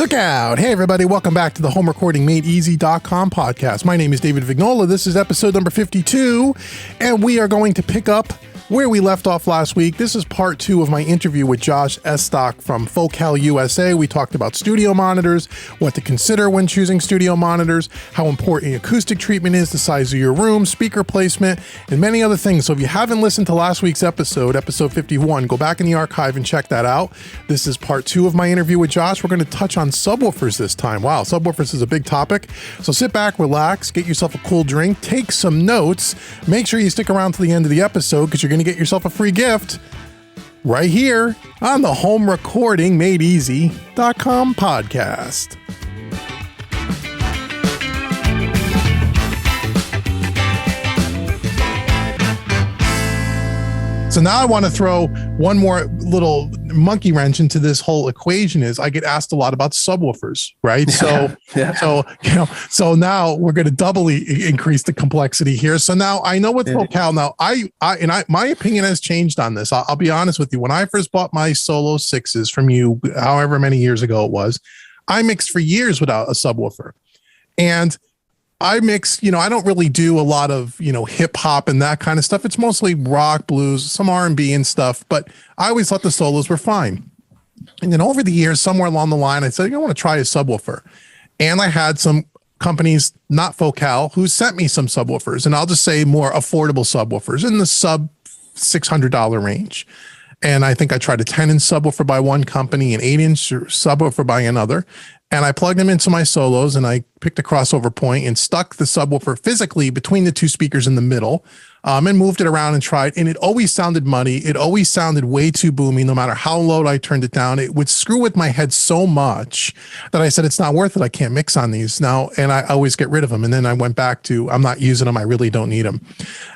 Look out. Hey, everybody. Welcome back to the Home Recording Made Easy.com podcast. My name is David Vignola. This is episode number 52, and we are going to pick up where we left off last week. This is part 2 of my interview with Josh Estock from Focal USA. We talked about studio monitors, what to consider when choosing studio monitors, how important acoustic treatment is, the size of your room, speaker placement, and many other things. So if you haven't listened to last week's episode 51, go back in the archive and check that out. This is part 2 of my interview with Josh. We're going to touch on subwoofers this time. Wow, subwoofers is a big topic. So sit back, relax, get yourself a cool drink, take some notes. Make sure you stick around to the end of the episode because you're going to get yourself a free gift right here on the Home Recording Made Easy.com podcast. So now I want to throw one more little monkey wrench into this whole equation. Is I get asked a lot about subwoofers, right? So now we're going to doubly increase the complexity here. So now I know with Focal now, my opinion has changed on this. I'll be honest with you. When I first bought my Solo 6s from you, however many years ago it was, I mixed for years without a subwoofer. And I mix, I don't really do a lot of, hip hop and that kind of stuff. It's mostly rock, blues, some R&B and stuff, but I always thought the solos were fine. And then over the years, somewhere along the line, I said, I want to try a subwoofer. And I had some companies, not Focal, who sent me some subwoofers, and I'll just say more affordable subwoofers in the sub $600 range. And I think I tried a 10-inch subwoofer by one company, an 8-inch subwoofer by another. And I plugged them into my solos, and I picked a crossover point and stuck the subwoofer physically between the two speakers in the middle, and moved it around and tried. And it always sounded muddy. It always sounded way too boomy. No matter how low I turned it down, it would screw with my head so much that I said, it's not worth it. I can't mix on these now. And I always get rid of them. And then I went back to, I'm not using them. I really don't need them.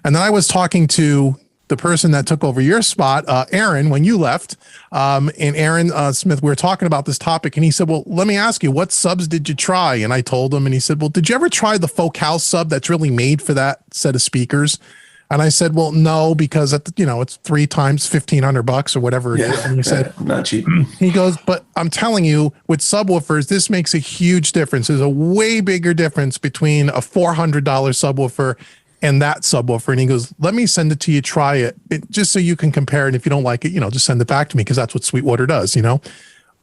And then I was talking to the person that took over your spot, Aaron, when you left, and Aaron Smith, we were talking about this topic, and he said, well, let me ask you, what subs did you try? And I told him, and he said, well, did you ever try the Focal sub that's really made for that set of speakers? And I said, well, no, because it's 3 times $1,500 or whatever it is. And he said, not cheap. He goes, but I'm telling you, with subwoofers, this makes a huge difference. There's a way bigger difference between a $400 subwoofer and that subwoofer. And he goes, let me send it to you, try it just so you can compare it. And if you don't like it, just send it back to me, because that's what Sweetwater does.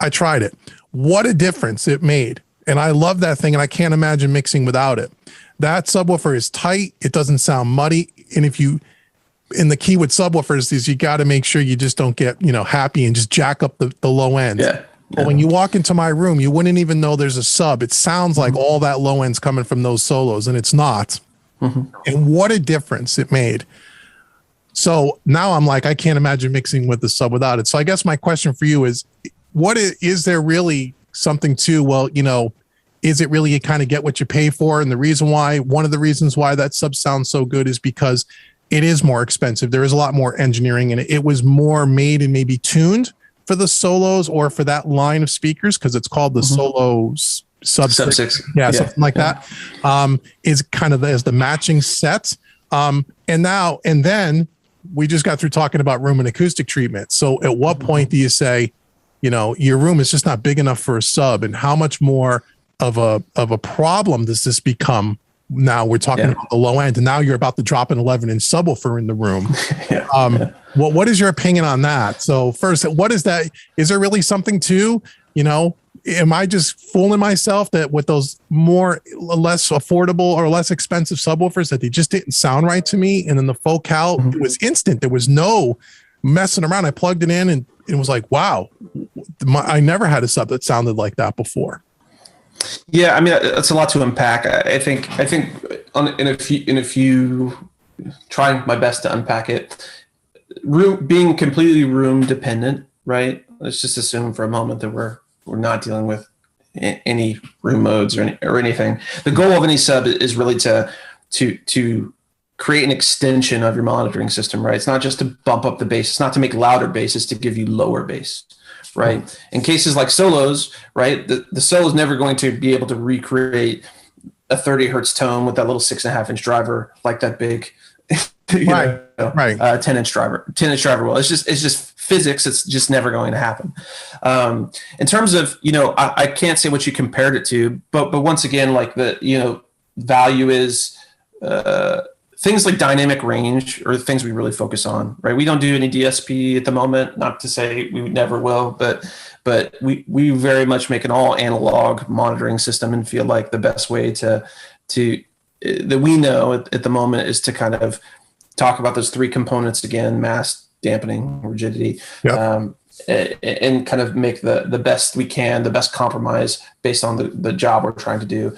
I tried it. What a difference it made. And I love that thing. And I can't imagine mixing without it. That subwoofer is tight. It doesn't sound muddy. And the key with subwoofers is you got to make sure you just don't get, happy and just jack up the low end. Yeah. But when you walk into my room, you wouldn't even know there's a sub. It sounds like all that low end's coming from those solos, and it's not. And what a difference it made. So now I'm like, I can't imagine mixing with the sub without it. So I guess my question for you is, is there really something to, is it really you kind of get what you pay for? And one of the reasons why that sub sounds so good is because it is more expensive. There is a lot more engineering, and it was more made and maybe tuned for the solos or for that line of speakers, because it's called the solos. Sub 6. Yeah, something like that, is kind of as the matching set. And then we just got through talking about room and acoustic treatment. So at what point do you say, your room is just not big enough for a sub, and how much more of a problem does this become? Now we're talking about the low end, and now you're about to drop an 11-inch subwoofer in the room. What is your opinion on that? So first, what is that? Is there really something to, am I just fooling myself that with those less affordable or less expensive subwoofers that they just didn't sound right to me? And then the Focal, it was instant. There was no messing around. I plugged it in, and it was like, wow, I never had a sub that sounded like that before. Yeah, I mean, it's a lot to unpack. I think in a few trying my best to unpack it. Being completely room dependent, right? Let's just assume for a moment that we're not dealing with any room modes or anything. The goal of any sub is really to create an extension of your monitoring system, right? It's not just to bump up the bass. It's not to make louder bass. It's to give you lower bass, right? In cases like solos, right, the solo is never going to be able to recreate a 30 hertz tone with that little 6.5-inch driver like that big, 10-inch driver. 10-inch driver. Well, it's just physics, it's just never going to happen. In terms of, I can't say what you compared it to, but once again, like the, value is things like dynamic range are the things we really focus on, right? We don't do any DSP at the moment, not to say we never will, but we very much make an all analog monitoring system and feel like the best way to that we know at the moment is to kind of talk about those three components again: mass, dampening, rigidity. Yep. And kind of make the best we can, the best compromise based on the job we're trying to do.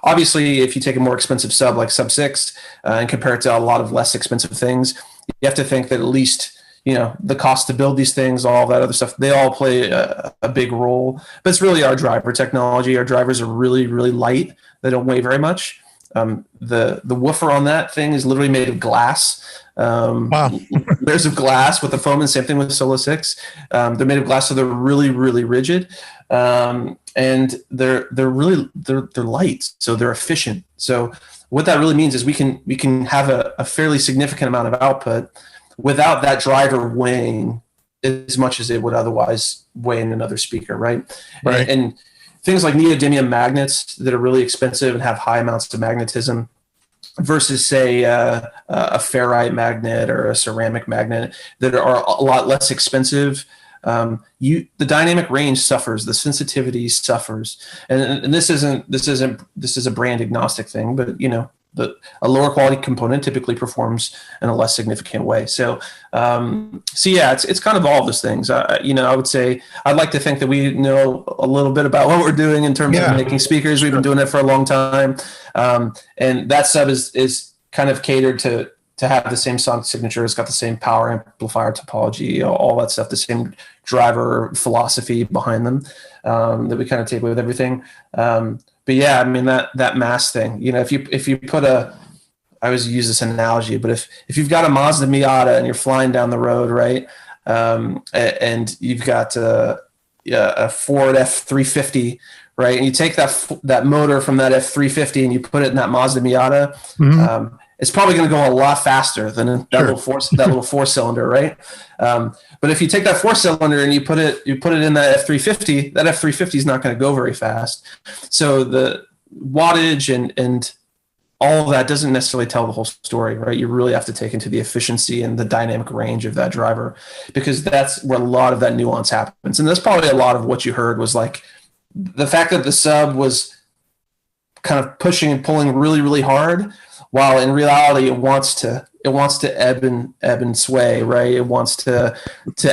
Obviously, if you take a more expensive sub like sub 6 and compare it to a lot of less expensive things, you have to think that at least, the cost to build these things, all that other stuff, they all play a big role. But it's really our driver technology. Our drivers are really, really light. They don't weigh very much. The woofer on that thing is literally made of glass. Wow. Layers of glass with the foam, and same thing with Solo 6. They're made of glass, so they're really, really rigid. And they're light, so they're efficient. So what that really means is we can have a fairly significant amount of output without that driver weighing as much as it would otherwise weigh in another speaker, right? And things like neodymium magnets that are really expensive and have high amounts of magnetism versus, say, a ferrite magnet or a ceramic magnet that are a lot less expensive. The dynamic range suffers, the sensitivity suffers, and this is a brand agnostic thing, but a lower quality component typically performs in a less significant way. So yeah, it's kind of all of those things. I would say I'd like to think that we know a little bit about what we're doing in terms of making speakers. We've been doing it for a long time, and that sub is kind of catered to have the same sonic signature. It's got the same power amplifier topology, all that stuff, the same driver philosophy behind them that we kind of take with everything. But yeah, I mean that mass thing, if you put I always use this analogy, but if you've got a Mazda Miata and you're flying down the road, right, and you've got a Ford F350, right, and you take that motor from that F350 and you put it in that Mazda Miata, mm-hmm. It's probably going to go a lot faster than that little four cylinder, right? But if you take that 4-cylinder and you put it in that F350, that F350 is not going to go very fast. So the wattage and all of that doesn't necessarily tell the whole story, right? You really have to take into the efficiency and the dynamic range of that driver, because that's where a lot of that nuance happens. And that's probably a lot of what you heard was like the fact that the sub was kind of pushing and pulling really, really hard, while in reality it wants to ebb and sway, right? It wants to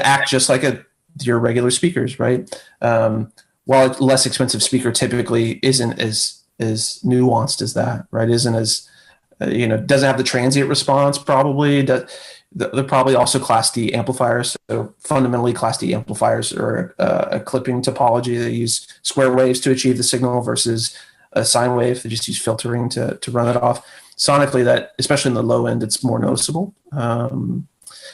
act just like your regular speakers, right? While a less expensive speaker typically isn't as nuanced as that, right? Isn't as doesn't have the transient response probably. They're probably also Class D amplifiers. So fundamentally, Class D amplifiers are a clipping topology. They use square waves to achieve the signal versus a sine wave. They just use filtering to run it off. Sonically, that, especially in the low end, it's more noticeable. But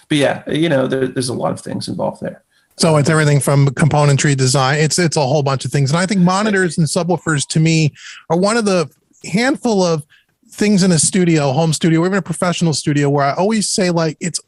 yeah, there's a lot of things involved there. So it's everything from componentry design. It's a whole bunch of things. And I think monitors and subwoofers to me are one of the handful of things in a studio, home studio, or even a professional studio, where I always say, like, it's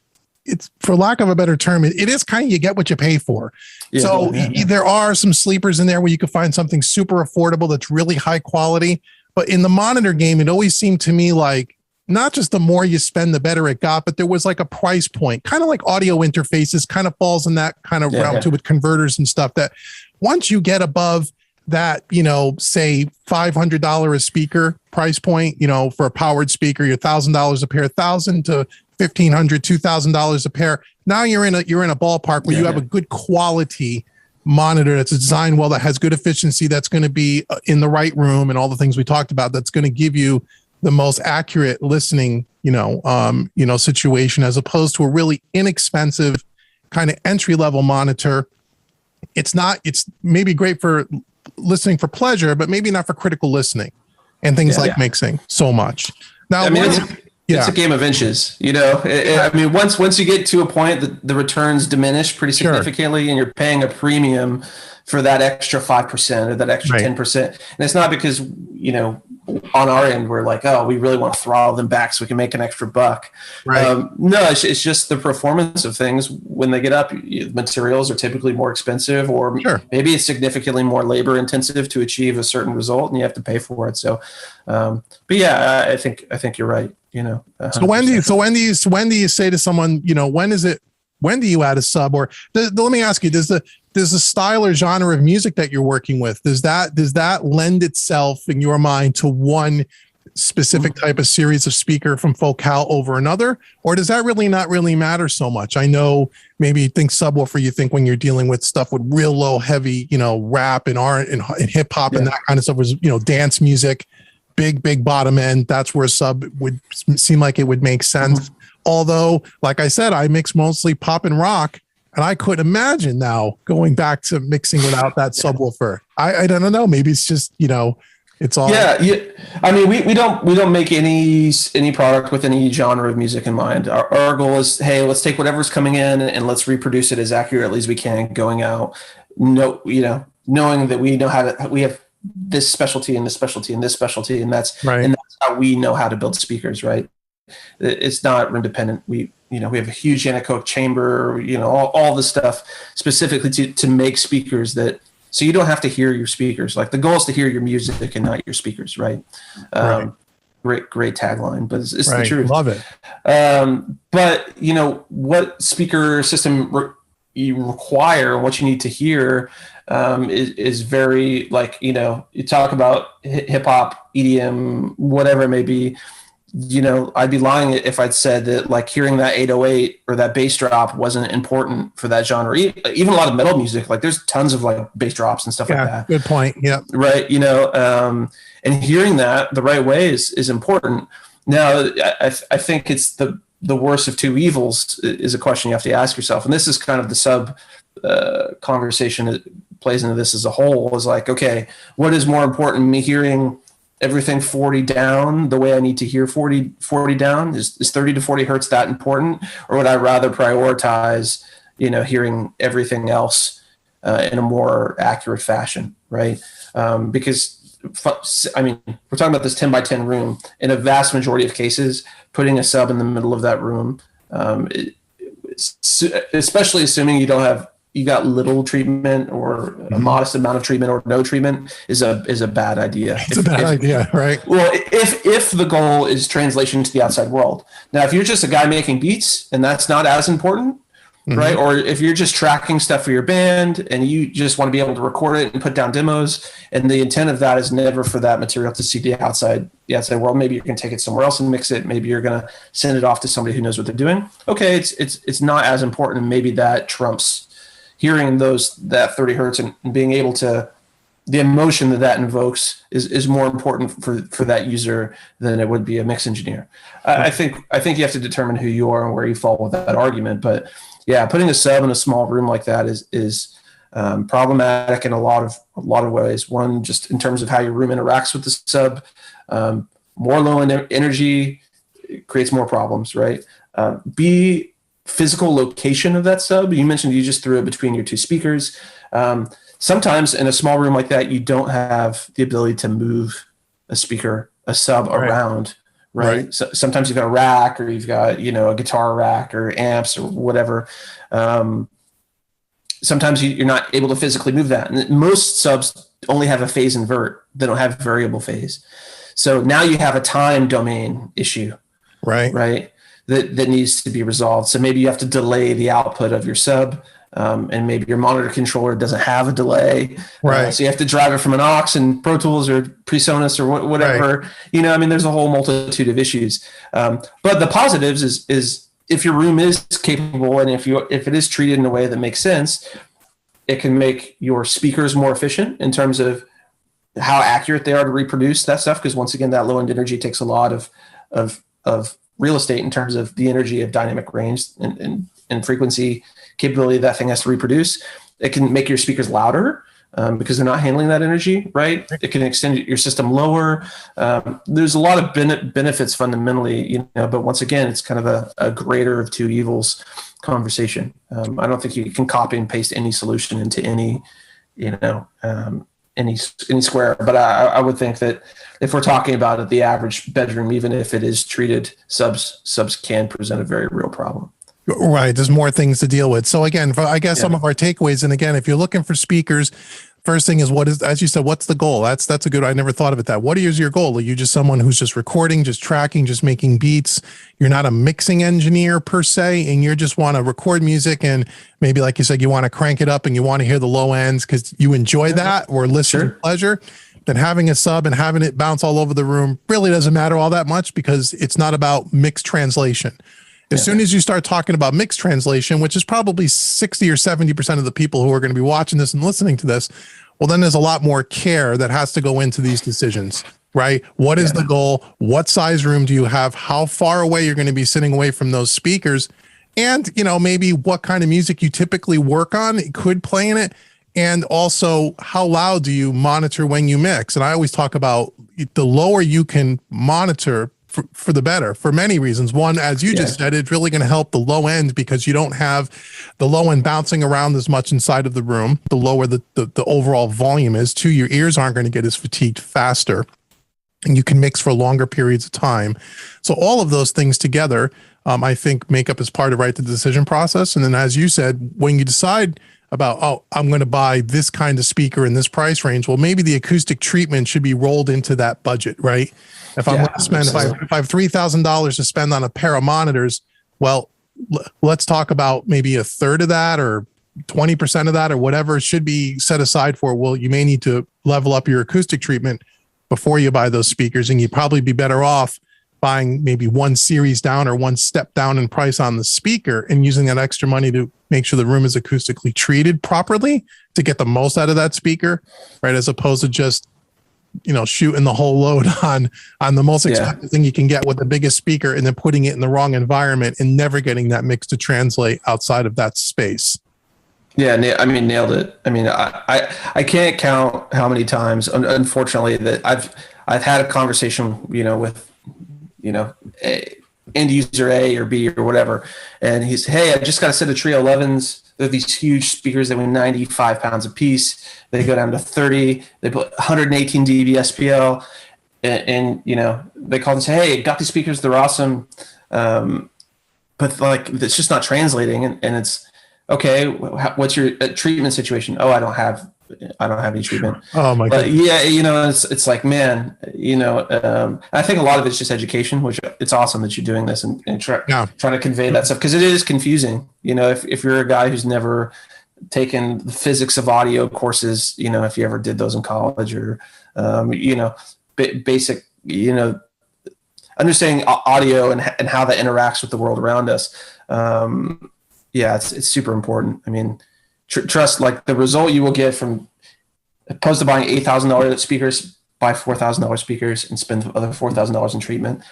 for lack of a better term, it is kind of, you get what you pay for. Yeah, there are some sleepers in there where you can find something super affordable that's really high quality. But in the monitor game, it always seemed to me like not just the more you spend, the better it got, but there was like a price point, kind of like audio interfaces kind of falls in that kind of realm too, with converters and stuff, that once you get above that, say $500 a speaker price point, for a powered speaker, you're $1,000 a pair, $1,000 to $1,500, $2,000 a pair. Now you're in a ballpark where you have a good quality monitor that's designed well, that has good efficiency, that's going to be in the right room, and all the things we talked about, that's going to give you the most accurate listening, situation, as opposed to a really inexpensive kind of entry level monitor. It's maybe great for listening for pleasure, but maybe not for critical listening and things like mixing so much. Now, it's a game of inches, I mean, once you get to a point, the returns diminish pretty significantly, and you're paying a premium for that extra 5% or that extra 10%. And it's not because, on our end, we're like, oh, we really want to throttle them back so we can make an extra buck. Right. No, it's just the performance of things when they get up. Materials are typically more expensive, or maybe it's significantly more labor intensive to achieve a certain result, and you have to pay for it. So, but yeah, I think you're right. So when do you say to someone, when do you add a sub? Or let me ask you, does the style or genre of music that you're working with, does that lend itself in your mind to one specific type of series of speaker from Focal over another? Or does that really not really matter so much? I know maybe you think subwoofer, you think when you're dealing with stuff with real low heavy, rap and R and hip hop and that kind of stuff was, dance music, big bottom end. That's where a sub would seem like it would make sense. Although, like I said, I mix mostly pop and rock, and I couldn't imagine now going back to mixing without that subwoofer. I don't know. Maybe it's just, it's all. Yeah. I mean, we don't make any product with any genre of music in mind. Our goal is, hey, let's take whatever's coming in and let's reproduce it as accurately as we can going out. Knowing that we have this specialty and this specialty and this specialty, and that's right. And that's how we know how to build speakers, right? It's not room dependent. We have a huge anechoic chamber, all the stuff specifically to make speakers so you don't have to hear your speakers. Like the goal is to hear your music and not your speakers, right? Right. Great tagline, but it's right. the truth. Love it. But what speaker system you require, what you need to hear is very you talk about hip hop, EDM, whatever it may be. I'd be lying if I'd said that hearing that 808 or that bass drop wasn't important for that genre. Even a lot of metal music, there's tons of bass drops and stuff like that. Good point. Yeah. Right. And hearing that the right way is important. Now, I think it's the worst of two evils is a question you have to ask yourself. And this is kind of the sub conversation that plays into this as a whole is okay, what is more important? Me hearing everything 40 down the way I need to hear 40 down? Is 30 to 40 hertz that important? Or would I rather prioritize, hearing everything else in a more accurate fashion, right? Because, we're talking about this 10 by 10 room. In a vast majority of cases, putting a sub in the middle of that room, especially assuming you got little treatment or a modest amount of treatment or no treatment is a bad idea. It's a bad idea, right? Well, if the goal is translation to the outside world. Now, if you're just a guy making beats and that's not as important, right? Or if you're just tracking stuff for your band and you just want to be able to record it and put down demos, and the intent of that is never for that material to see the outside world. Maybe you can take it somewhere else and mix it. Maybe you're going to send it off to somebody who knows what they're doing. Okay, it's not as important. Maybe that trumps hearing that 30 hertz and being able to, the emotion that invokes is more important for that user than it would be a mix engineer. I think you have to determine who you are and where you fall with that argument. But yeah, putting a sub in a small room like that is problematic in a lot of ways. One, just in terms of how your room interacts with the sub, more low energy creates more problems, right? B, physical location of that sub. You mentioned you just threw it between your two speakers. Sometimes in a small room like that, you don't have the ability to move a sub around, right? So sometimes you've got a rack or you've got, a guitar rack or amps or whatever. Sometimes you're not able to physically move that. And most subs only have a phase invert. They don't have variable phase. So now you have a time domain issue, right? That needs to be resolved. So maybe you have to delay the output of your sub, and maybe your monitor controller doesn't have a delay. Right. So you have to drive it from an aux in Pro Tools or PreSonus or whatever. Right. There's a whole multitude of issues. But the positives is if your room is capable and if it is treated in a way that makes sense, it can make your speakers more efficient in terms of how accurate they are to reproduce that stuff. Because once again, that low end energy takes a lot of real estate in terms of the energy of dynamic range and frequency capability that thing has to reproduce. It can make your speakers louder because they're not handling that energy, right? It can extend your system lower. There's a lot of benefits fundamentally, but once again, it's kind of a greater of two evils conversation. I don't think you can copy and paste any solution into any, any square. But I would think that if we're talking about it, the average bedroom, even if it is treated, subs can present a very real problem. Right. There's more things to deal with. So again, I guess some of our takeaways, and again, if you're looking for speakers, first thing is as you said, what's the goal? That's a good, I never thought of it that. What is your goal? Are you just someone who's just recording, just tracking, just making beats? You're not a mixing engineer per se, and you just want to record music and maybe, like you said, you want to crank it up and you want to hear the low ends because you enjoy that or listen to pleasure. Then having a sub and having it bounce all over the room really doesn't matter all that much because it's not about mixed translation. As soon as you start talking about mixed translation, which is probably 60 or 70% of the people who are going to be watching this and listening to this, well, then there's a lot more care that has to go into these decisions, right? What is the goal? What size room do you have? How far away you're going to be sitting away from those speakers? And, maybe what kind of music you typically work on, it could play in it. And also, how loud do you monitor when you mix? And I always talk about the lower you can monitor, for the better, for many reasons. One, as you just said, it's really going to help the low end because you don't have the low end bouncing around as much inside of the room, the lower the overall volume is. Two, your ears aren't going to get as fatigued faster, and you can mix for longer periods of time. So all of those things together, I think, make up as part of the decision process. And then, as you said, when you decide about, I'm going to buy this kind of speaker in this price range, well, maybe the acoustic treatment should be rolled into that budget, right? If I'm going to spend, if I have $3,000 to spend on a pair of monitors, well, let's talk about maybe a third of that or 20% of that or whatever should be set aside for. Well, you may need to level up your acoustic treatment before you buy those speakers, and you'd probably be better off buying maybe one series down or one step down in price on the speaker and using that extra money to make sure the room is acoustically treated properly to get the most out of that speaker, right? As opposed to just, shooting the whole load on the most expensive thing you can get with the biggest speaker and then putting it in the wrong environment and never getting that mix to translate outside of that space. Yeah, nailed it. I mean, I can't count how many times, unfortunately, that I've had a conversation, with, end user A or B or whatever, and he's, hey, I just got a set of Trio 11s. They're these huge speakers that weigh 95 pounds a piece. They go down to 30. They put 118 dB SPL, and they call and say, hey, got these speakers. They're awesome, but like it's just not translating. And it's okay. What's your treatment situation? Oh, I don't have any treatment. Oh my God. Yeah. It's like, man, I think a lot of it's just education, which it's awesome that you're doing this and trying to convey that stuff. Cause it is confusing, if you're a guy who's never taken the physics of audio courses, if you ever did those in college or, basic, understanding audio and how that interacts with the world around us. It's super important. I mean, trust, like the result you will get from opposed to buying $8,000 speakers, buy $4,000 speakers and spend the other $4,000 in treatment.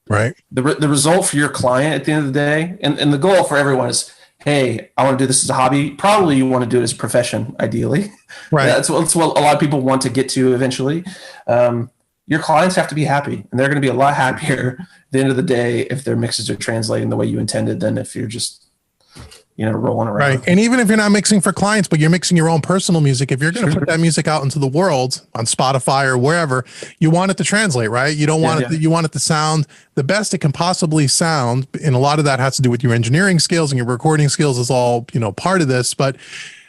Right. The result for your client at the end of the day, and the goal for everyone is, hey, I want to do this as a hobby. Probably you want to do it as a profession, ideally. Right. That's what a lot of people want to get to eventually. Your clients have to be happy, and they're going to be a lot happier at the end of the day if their mixes are translating the way you intended than if you're just rolling around. Right. And even if you're not mixing for clients, but you're mixing your own personal music, if you're going to put that music out into the world on Spotify or wherever, you want it to translate, right? You don't want you want it to sound the best it can possibly sound. And a lot of that has to do with your engineering skills, and your recording skills is all, part of this. But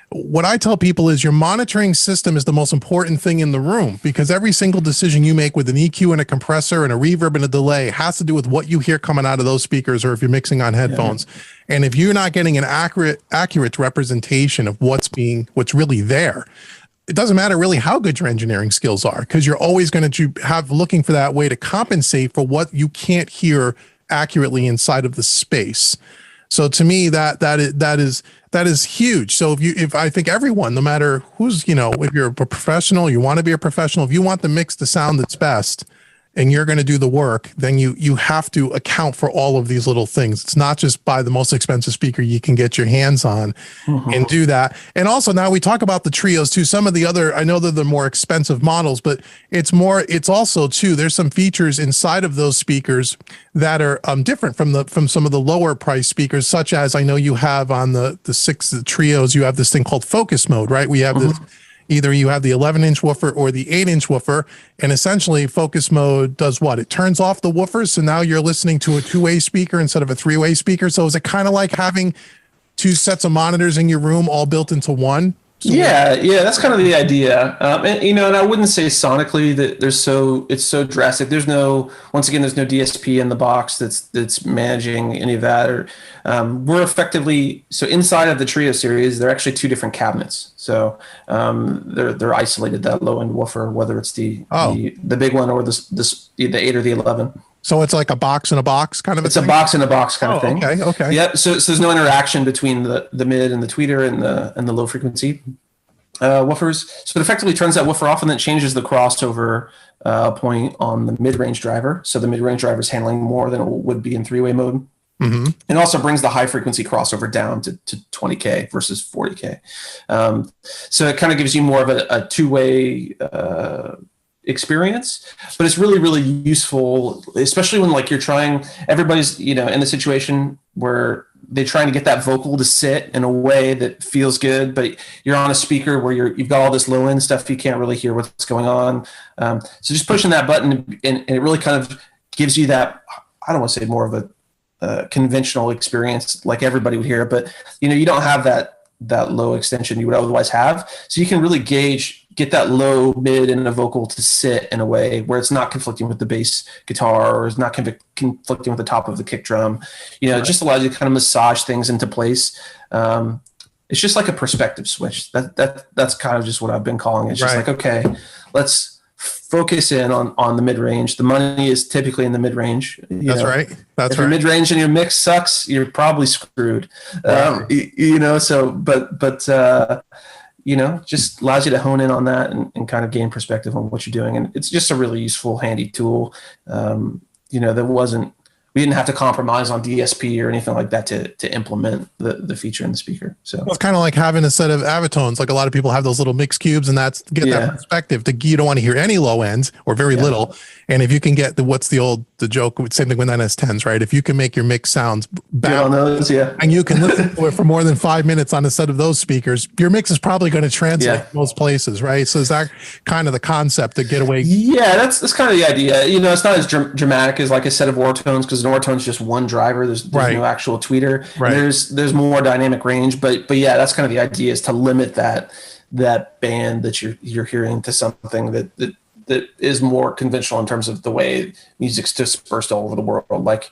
what I tell people is your monitoring system is the most important thing in the room, because every single decision you make with an EQ and a compressor and a reverb and a delay has to do with what you hear coming out of those speakers, or if you're mixing on headphones. And if you're not getting an accurate representation of what's really there, it doesn't matter really how good your engineering skills are, because you're always going to have looking for that way to compensate for what you can't hear accurately inside of the space. So to me, that is huge. So if I think everyone, no matter who's, if you're a professional, you want to be a professional, if you want the mix to sound its best and you're going to do the work, then you have to account for all of these little things. It's not just buy the most expensive speaker you can get your hands on and do that. And also now we talk about the trios too. Some of the other, I know they're the more expensive models, but it's also too, there's some features inside of those speakers that are different from some of the lower price speakers, such as I know you have on the trios, you have this thing called focus mode, right? We have this, Either you have the 11-inch woofer or the 8-inch woofer, and essentially focus mode does what? It turns off the woofers, so now you're listening to a two-way speaker instead of a three-way speaker. So is it kind of like having two sets of monitors in your room all built into one? So yeah, that's kind of the idea. And I wouldn't say sonically that it's so drastic. There's no DSP in the box that's managing any of that. Or we're effectively, so inside of the Trio series, they're actually two different cabinets. So they're isolated, that low end woofer, whether it's the big one or the 8 or the 11. So it's like a box in a box kind of a thing? It's a box in a box kind of thing. Okay. Yeah. So there's no interaction between the mid and the tweeter and the low frequency woofers. So it effectively turns that woofer off and then changes the crossover point on the mid-range driver. So the mid-range driver is handling more than it would be in three-way mode. Mm-hmm. And also brings the high frequency crossover down to 20K versus 40K. So it kind of gives you more of a two-way experience, but it's really, really useful, especially when like everybody's, in the situation where they're trying to get that vocal to sit in a way that feels good, but you're on a speaker where you've got all this low end stuff. You can't really hear what's going on. So just pushing that button and it really kind of gives you that, I don't want to say more of a conventional experience like everybody would hear, but you don't have that low extension you would otherwise have. So you can really get that low, mid, and a vocal to sit in a way where it's not conflicting with the bass guitar or it's not conflicting with the top of the kick drum. It just allows you to kind of massage things into place. It's just like a perspective switch. That's kind of just what I've been calling it. It's just like, okay, let's focus in on the mid-range. The money is typically in the mid-range. That's right. If your mid-range and your mix sucks, you're probably screwed. Right. Just allows you to hone in on that and kind of gain perspective on what you're doing. And it's just a really useful, handy tool. We didn't have to compromise on DSP or anything like that to implement the feature in the speaker. So it's kind of like having a set of Avitones. Like a lot of people have those little mix cubes, and that's to get that perspective. You don't want to hear any low ends or very little. And if you can get the joke, same thing with NS10s, right? If you can make your mix sounds balanced, and you can listen to it for more than 5 minutes on a set of those speakers, your mix is probably going to translate most places, right? So is that kind of the concept to get away? Yeah, that's kind of the idea. It's not as dramatic as like a set of Ortones, because an Ortone is just one driver. There's no actual tweeter. Right. There's more dynamic range, but yeah, that's kind of the idea, is to limit that band that you're hearing to something that is more conventional in terms of the way music's dispersed all over the world. Like,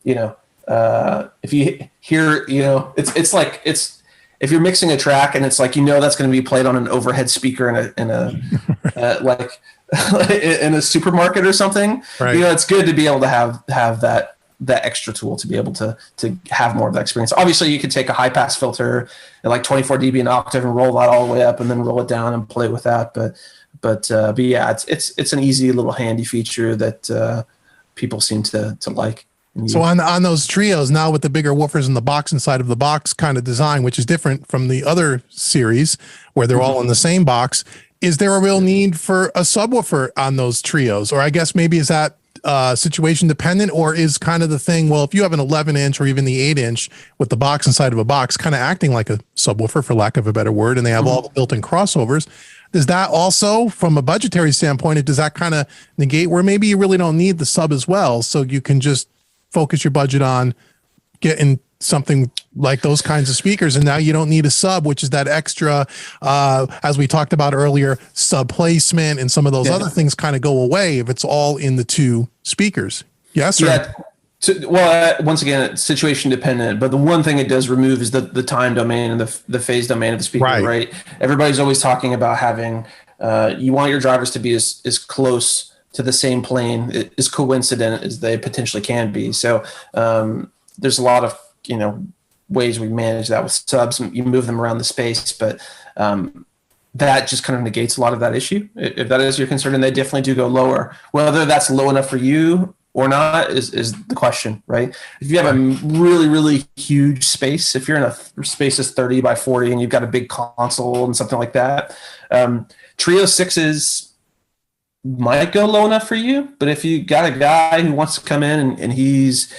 if you hear, if you're mixing a track and it's like, that's going to be played on an overhead speaker in a like in a supermarket or something, it's good to be able to have that extra tool to be able to have more of that experience. Obviously you could take a high pass filter at like 24 dB an octave and roll that all the way up and then roll it down and play with that. But yeah, it's an easy little handy feature that people seem to like. So on those trios now, with the bigger woofers in the box inside of the box kind of design, which is different from the other series where they're all in the same box, is there a real need for a subwoofer on those trios? Or I guess maybe is that situation dependent, or is kind of the thing, well, if you have an 11-inch or even the 8-inch with the box inside of a box kind of acting like a subwoofer, for lack of a better word, and they have all the built-in crossovers, does that also, from a budgetary standpoint, does that kind of negate where maybe you really don't need the sub as well, so you can just focus your budget on getting something like those kinds of speakers, and now you don't need a sub, which is that extra, as we talked about earlier, sub placement and some of those other things kind of go away if it's all in the two speakers? Yes? Once again, it's situation dependent, but the one thing it does remove is the time domain and the phase domain of the speaker, right? Everybody's always talking about having, you want your drivers to be as close to the same plane, as coincident as they potentially can be. So there's a lot of ways we manage that with subs. You move them around the space, but that just kind of negates a lot of that issue. If that is your concern, and they definitely do go lower. Whether that's low enough for you or not is the question, right? If you have a really, really huge space, if you're in a space that's 30 by 40 and you've got a big console and something like that, Trio 6s might go low enough for you. But if you got a guy who wants to come in and he's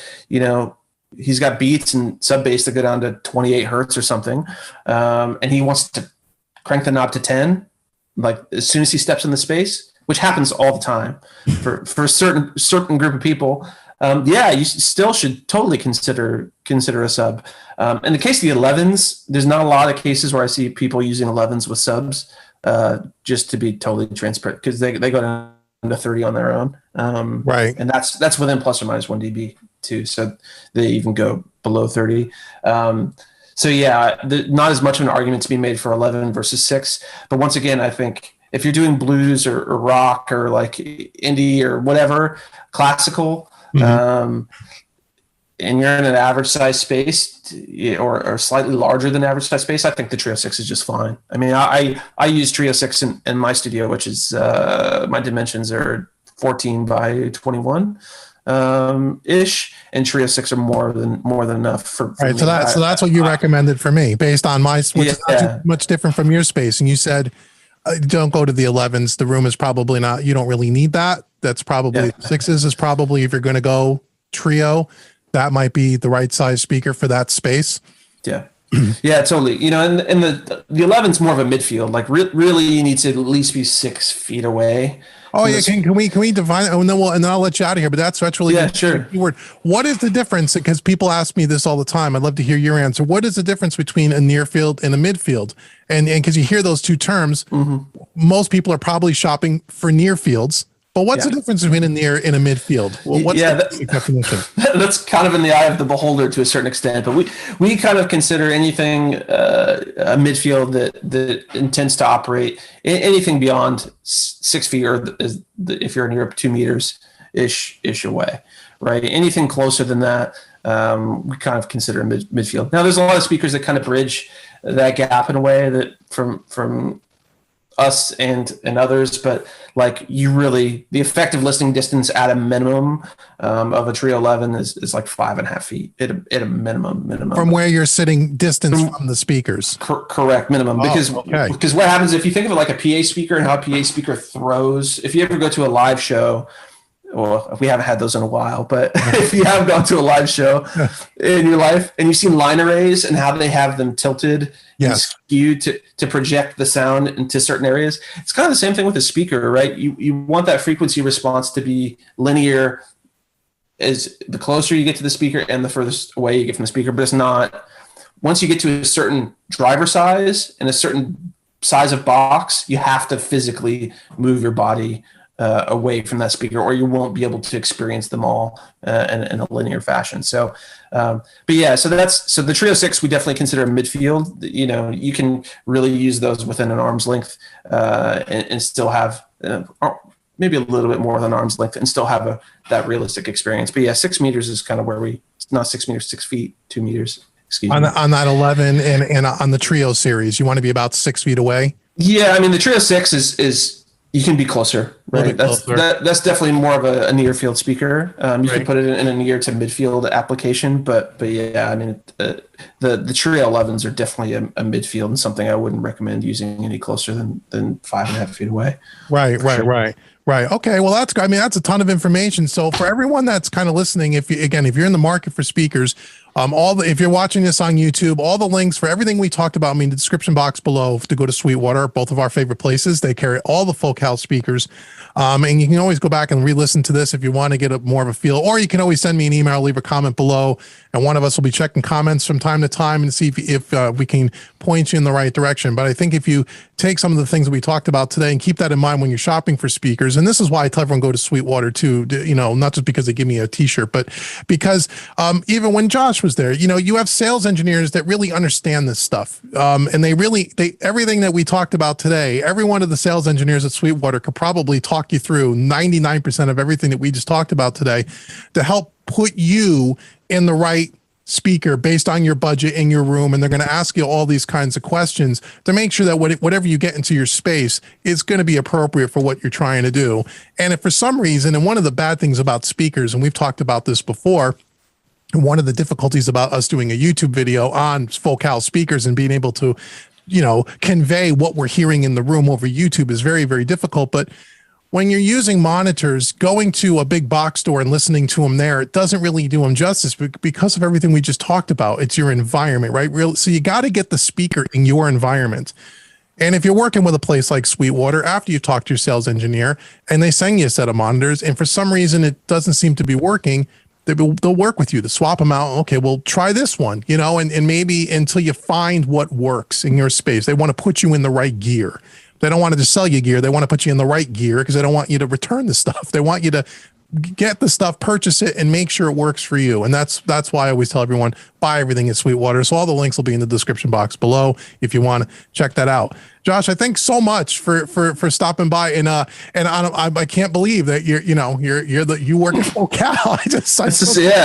got beats and sub bass that go down to 28 hertz or something, and he wants to crank the knob to 10, like as soon as he steps in the space, which happens all the time for a certain group of people. You still should totally consider a sub. In the case of the 11s, there's not a lot of cases where I see people using 11s with subs, just to be totally transparent, because they go down to 30 on their own. Right. And that's within plus or minus 1 dB too. So they even go below 30. Not as much of an argument to be made for 11 versus 6. But once again, I think if you're doing blues or rock or like indie or whatever, classical, and you're in an average size space or slightly larger than average size space, I think the Trio 6 is just fine. I mean, I use Trio 6 in my studio, which is my dimensions are 14 by 21 ish, and Trio 6 are more than enough for right. me. So that's what you recommended for me based on my, which is not too much different from your space. And you said, don't go to the 11s. The room is probably not, you don't really need that. That's probably 6s is probably, if you're going to go Trio, that might be the right size speaker for that space. Yeah. Yeah, totally. You know, and the 11's more of a midfield. Like really, you need to at least be 6 feet away. Oh yeah, can we define? Oh, and then I'll let you out of here. But that's really sure. Keyword. What is the difference? Because people ask me this all the time. I'd love to hear your answer. What is the difference between a near field and a midfield? And because you hear those two terms, most people are probably shopping for near fields. But what's the difference between a near and a midfield? Well, what's the definition? That's kind of in the eye of the beholder to a certain extent. But we kind of consider anything a midfield that intends to operate anything beyond 6 feet, or if you're in Europe, 2 meters ish away, right? Anything closer than that, we kind of consider a midfield. Now, there's a lot of speakers that kind of bridge that gap in a way that from us and others, but like the effective listening distance at a minimum of a Trio 11 is like 5.5 feet at a minimum. From where you're sitting, distance from the speakers. Correct, minimum. Because what happens if you think of it like a PA speaker and how a PA speaker throws, if you ever go to a live show, well, we haven't had those in a while, but if you have gone to a live show in your life and you've seen line arrays and how they have them tilted and skewed to project the sound into certain areas, it's kind of the same thing with a speaker, right? You want that frequency response to be linear as the closer you get to the speaker and the furthest away you get from the speaker, but it's not. Once you get to a certain driver size and a certain size of box, you have to physically move your body away from that speaker, or you won't be able to experience them all in a linear fashion. So, so the Trio 6 we definitely consider a midfield. You know, you can really use those within an arm's length and still have maybe a little bit more than arm's length and still have that realistic experience. But 6 meters is kind of where not 6 meters, 6 feet, 2 meters. Excuse me. On that 11 and on the Trio series, you want to be about 6 feet away. Yeah, I mean the Trio 6 is you can be closer, right? That's definitely more of a near field speaker. You can put it in a near to midfield application, but I mean the Trio 11s are definitely a midfield and something I wouldn't recommend using any closer than 5.5 feet away. Right. Okay. Well, that's a ton of information. So for everyone that's kind of listening, if you're in the market for speakers, if you're watching this on YouTube, all the links for everything we talked about, the description box below to go to Sweetwater, both of our favorite places. They carry all the Focal speakers. And you can always go back and re-listen to this if you want to get more of a feel, or you can always send me an email, leave a comment below, and one of us will be checking comments from time to time and see if we can point you in the right direction. But I think if you take some of the things that we talked about today and keep that in mind when you're shopping for speakers, and this is why I tell everyone go to Sweetwater too, not just because they give me a t-shirt, but because even when Josh was there, you have sales engineers that really understand this stuff. And everything that we talked about today, every one of the sales engineers at Sweetwater could probably talk you through 99% of everything that we just talked about today to help put you in the right speaker based on your budget in your room. And they're going to ask you all these kinds of questions to make sure that whatever you get into your space is going to be appropriate for what you're trying to do. And if for some reason, and one of the bad things about speakers, and we've talked about this before, one of the difficulties about us doing a YouTube video on Focal speakers and being able to, convey what we're hearing in the room over YouTube is very, very difficult. But when you're using monitors, going to a big box store and listening to them there, it doesn't really do them justice because of everything we just talked about. It's your environment, right? So you got to get the speaker in your environment. And if you're working with a place like Sweetwater, after you talk to your sales engineer and they send you a set of monitors, and for some reason it doesn't seem to be working, they'll work with you to swap them out. Okay, well, try this one, and maybe until you find what works in your space. They want to put you in the right gear. They don't want to just sell you gear. They want to put you in the right gear because they don't want you to return the stuff. They want you to get the stuff, purchase it, and make sure it works for you. And that's why I always tell everyone, buy everything at Sweetwater. So all the links will be in the description box below if you want to check that out. Josh, I thank so much for stopping by, and I can't believe that you work at Focal.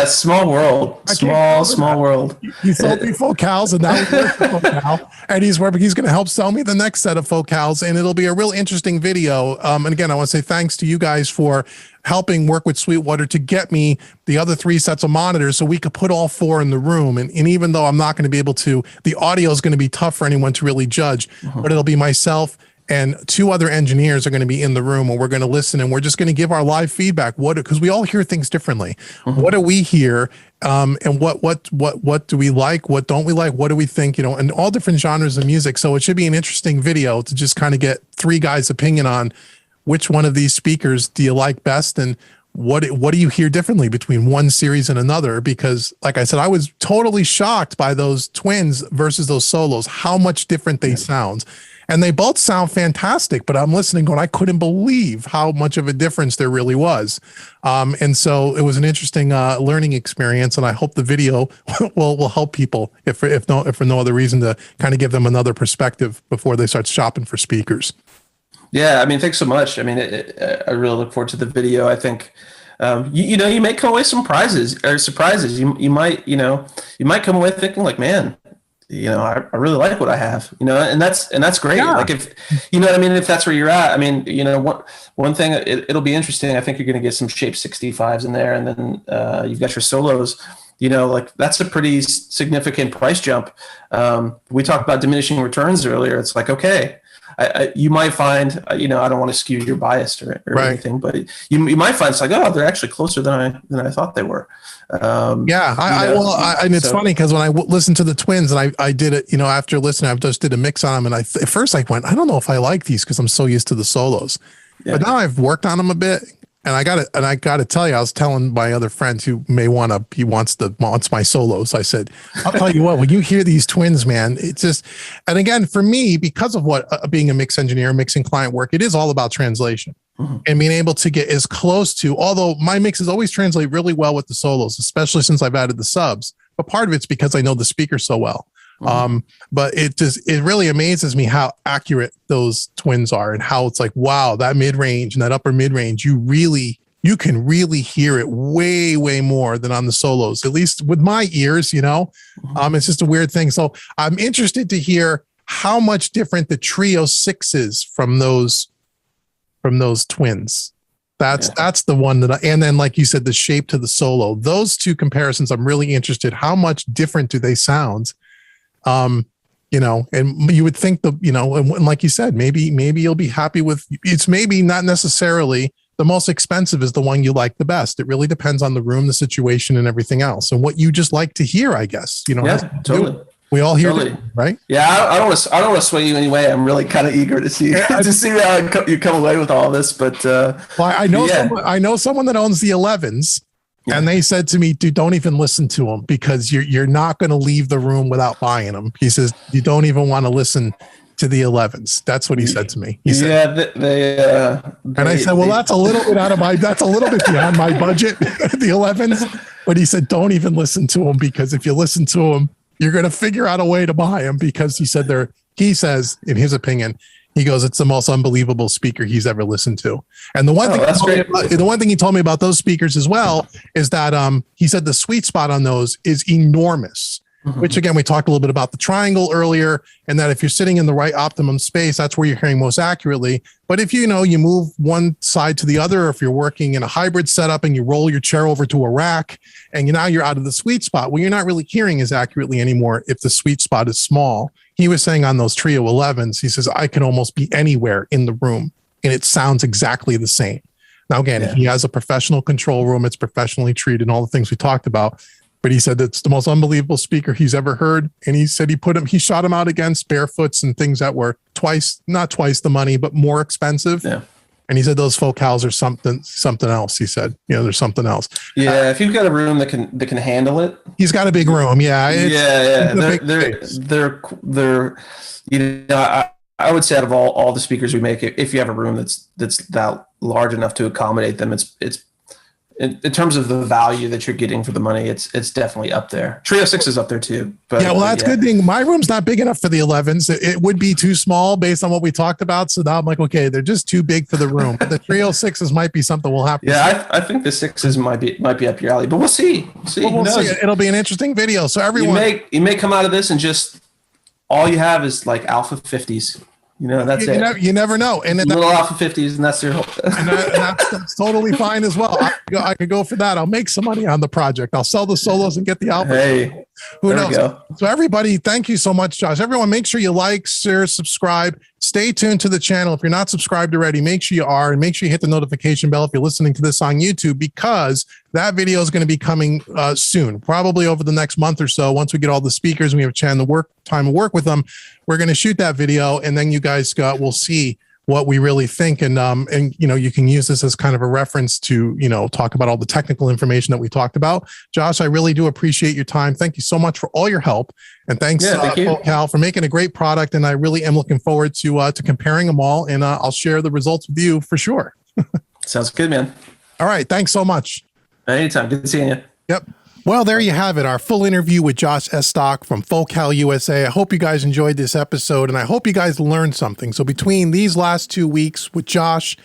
Small world, small world. He sold me Focals, and now he works for Focal, and he's going to help sell me the next set of Focals, and it'll be a real interesting video. And again, I want to say thanks to you guys for helping work with Sweetwater to get me the other 3 sets of monitors so we could put all 4 in the room. And even though I'm not going to be able to, the audio is going to be tough for anyone to really judge, but it'll be myself and 2 other engineers are going to be in the room, and we're going to listen, and we're just going to give our live feedback. Because we all hear things differently. What do we hear? And what do we like? What don't we like? What do we think? And all different genres of music. So it should be an interesting video to just kind of get 3 guys' opinion on which one of these speakers do you like best, and what do you hear differently between one series and another? Because like I said, I was totally shocked by those twins versus those solos, how much different they sound. And they both sound fantastic, but I'm listening going, I couldn't believe how much of a difference there really was. And so it was an interesting learning experience, and I hope the video will help people, if for no other reason, to kind of give them another perspective before they start shopping for speakers. Yeah, I mean, thanks so much. I mean, I really look forward to the video. I think, you may come away surprises. You might come away thinking like, man, I really like what I have, and that's great. Yeah. Like if, what I mean, if that's where you're at, I mean, one thing, it'll be interesting. I think you're going to get some Shape 65s in there, and then you've got your solos. Like that's a pretty significant price jump. We talked about diminishing returns earlier. It's like, okay, you might find, I don't want to skew your bias or right. anything, but you might find it's like, oh, they're actually closer than I thought they were. And it's funny because when I listened to the twins, and I did it, after listening, I just did a mix on them, and at first I went, I don't know if I like these because I'm so used to the solos, but now I've worked on them a bit. And I got to tell you, I was telling my other friends who wants my solos. I said, I'll tell you what, when you hear these twins, man, it's just, and again, for me, because of what being a mix engineer, mixing client work, it is all about translation and being able to get as close to, although my mixes always translate really well with the solos, especially since I've added the subs, but part of it's because I know the speaker so well. But it really amazes me how accurate those twins are, and how it's like, wow, that mid-range and that upper mid-range, you can really hear it way, way more than on the solos, at least with my ears, it's just a weird thing. So I'm interested to hear how much different the Trio 6 is from those twins. That's the one and then, like you said, the Shape to the solo, those 2 comparisons, I'm really interested. How much different do they sound? And you would think and like you said, maybe you'll be happy with, it's maybe not necessarily the most expensive is the one you like the best. It really depends on the room, the situation, and everything else, and what you just like to hear, I guess, Yeah, totally. We all hear it, right? Yeah. I don't want to sway you anyway. I'm really kind of eager to see how you come away with all this, but, I know someone that owns the 11s. Yeah. And they said to me, dude, don't even listen to them because you're not going to leave the room without buying them. He says, you don't even want to listen to the 11s. That's what he said to me. He said, and I said, well, that's a little bit beyond my budget, the 11s. But he said, don't even listen to them, because if you listen to them, you're going to figure out a way to buy them, because he says, in his opinion, he goes, it's the most unbelievable speaker he's ever listened to. And the one thing he told me about those speakers as well is that he said the sweet spot on those is enormous, which again, we talked a little bit about the triangle earlier, and that if you're sitting in the right optimum space, that's where you're hearing most accurately. But if you move one side to the other, or if you're working in a hybrid setup and you roll your chair over to a rack and now you're out of the sweet spot, well, you're not really hearing as accurately anymore if the sweet spot is small. He was saying on those Trio 11s, he says, I can almost be anywhere in the room and it sounds exactly the same. Now, again, he has a professional control room. It's professionally treated and all the things we talked about. but he said that's the most unbelievable speaker he's ever heard. And he said he shot him out against Barefoots and things that were not twice the money, but more expensive. Yeah. And he said those Focals are something else. He said, there's something else. Yeah, if you've got a room that can handle it. He's got a big room. Yeah. They're I would say out of all the speakers we make, if you have a room that's that large enough to accommodate them, it's in terms of the value that you're getting for the money, it's definitely up there. Trio 6 is up there too. But yeah, well, that's a good thing. My room's not big enough for the 11s. It would be too small based on what we talked about. So now I'm like, okay, they're just too big for the room. But the Trio 6s might be something we'll have to see. I think the 6s might be up your alley, but we'll see. We'll see. It'll be an interesting video. So everyone, you may come out of this and just all you have is like Alpha 50s. That's it. You never know. And then little Alpha 50s, and that's your whole. And that's totally fine as well. I could go for that. I'll make some money on the project. I'll sell the solos and get the Alpha. Hey, who knows? So everybody, thank you so much, Josh. Everyone, make sure you like, share, subscribe. Stay tuned to the channel. If you're not subscribed already, make sure you are, and make sure you hit the notification bell if you're listening to this on YouTube, because that video is going to be coming soon, probably over the next month or so. Once we get all the speakers and we have time to work with them, we're going to shoot that video, and then you guys will see what we really think. And you can use this as kind of a reference to, talk about all the technical information that we talked about. Josh, I really do appreciate your time. Thank you so much for all your help. And thanks, Cal, for making a great product. And I really am looking forward to comparing them all. And I'll share the results with you for sure. Sounds good, man. All right. Thanks so much. Anytime. Good seeing you. Yep. Well, there you have it, our full interview with Josh Estock from Focal USA. I hope you guys enjoyed this episode, and I hope you guys learned something. So between these last 2 weeks with Josh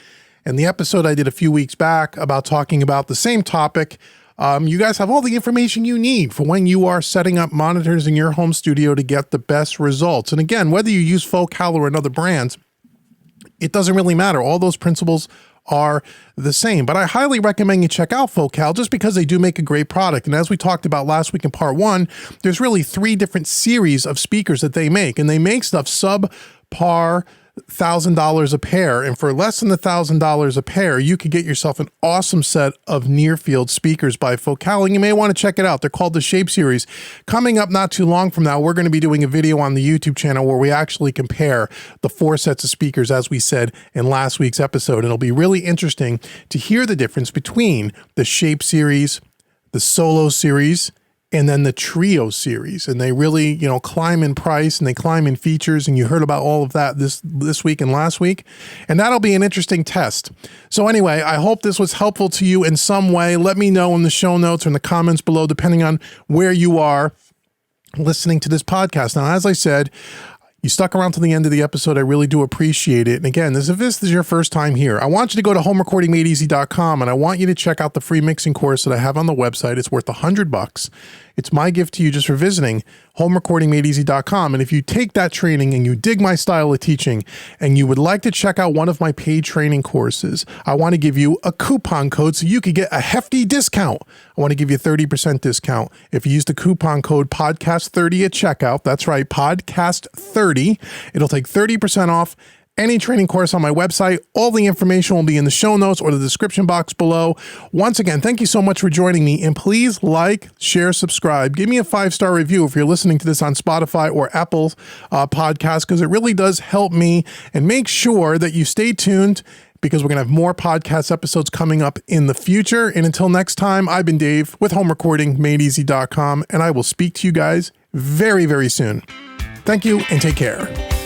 and the episode I did a few weeks back about talking about the same topic, you guys have all the information you need for when you are setting up monitors in your home studio to get the best results. And again, whether you use Focal or another brand, it doesn't really matter. All those principles are the same, but I highly recommend you check out Focal just because they do make a great product. And as we talked about last week in part 1, there's really 3 different series of speakers that they make, and they make stuff subpar $1,000 a pair. And for less than $1,000 a pair, you could get yourself an awesome set of near-field speakers by Focal, and you may want to check it out. They're called the Shape Series. Coming up not too long from now, we're going to be doing a video on the YouTube channel where we actually compare the 4 sets of speakers, as we said in last week's episode. And it'll be really interesting to hear the difference between the Shape Series, the Solo Series, and then the Trio Series. And they really, climb in price and they climb in features. And you heard about all of that this week and last week. And that'll be an interesting test. So anyway, I hope this was helpful to you in some way. Let me know in the show notes or in the comments below, depending on where you are listening to this podcast. Now, as I said, you stuck around to the end of the episode. I really do appreciate it. And again, if this is your first time here, I want you to go to homerecordingmadeeasy.com, and I want you to check out the free mixing course that I have on the website. It's worth $100. It's my gift to you just for visiting homerecordingmadeeasy.com. And if you take that training and you dig my style of teaching and you would like to check out one of my paid training courses, I want to give you a coupon code so you could get a hefty discount. I want to give you a 30% discount. If you use the coupon code podcast30 at checkout, that's right, podcast30, it'll take 30% off any training course on my website. All the information will be in the show notes or the description box below. Once again, thank you so much for joining me, and please like, share, subscribe. Give me a 5-star review if you're listening to this on Spotify or Apple Podcasts, because it really does help me. And make sure that you stay tuned, because we're going to have more podcast episodes coming up in the future. And until next time, I've been Dave with homerecordingmadeeasy.com, and I will speak to you guys very, very soon. Thank you, and take care.